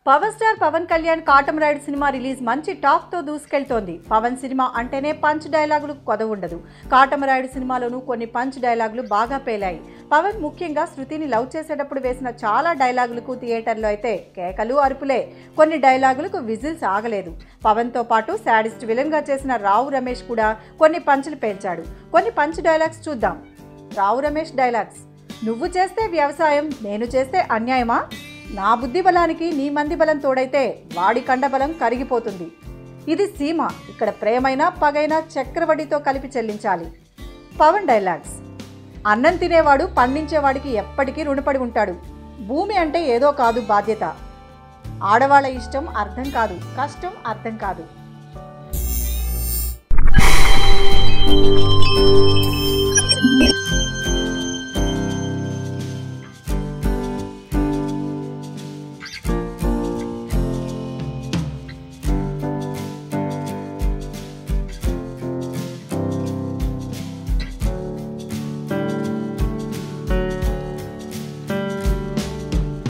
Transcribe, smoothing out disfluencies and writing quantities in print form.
Power star Pawan Kalyan Katamarayudu cinema release మంచి talk తో దూసుకెళ్తోంది. పవన్ సినిమా అంటేనే పంచ్ డైలాగులు కొదవ ఉండదు. కాటమరాయుడు సినిమాలోనూ కొన్ని పంచ్ డైలాగులు బాగా పేలాయి. పవన్ ముఖ్యంగా శృతిని లవ్ చేసేటప్పుడు వేసిన చాలా డైలాగులకు థియేటర్లో అయితే కేకలు అరుపులే. కొన్ని డైలాగులకు విజిల్స్ ఆగలేదు. పవన్తో పాటు శాడిస్ట్ విలన్గా చేసిన రావు రమేష్ కూడా కొన్ని పంచులు పేల్చాడు. కొన్ని పంచ్ డైలాగ్స్ చూద్దాం. రావు రమేష్ డైలాగ్స్: నువ్వు చేస్తే వ్యవసాయం, నేను చేస్తే అన్యాయమా? నా బుద్ధి బలానికి నీ మంది బలం తోడైతే వాడి కండబలం కరిగిపోతుంది. ఇది సీమ, ఇక్కడ ప్రేమైనా పగైనా చక్రవడ్డీతో కలిపి చెల్లించాలి. పవన్ డైలాగ్స్: అన్నం తినేవాడు పండించేవాడికి ఎప్పటికీ రుణపడి ఉంటాడు. భూమి అంటే ఏదో కాదు బాధ్యత. ఆడవాళ్ళ ఇష్టం అర్థం కాదు, కష్టం అర్థం కాదు.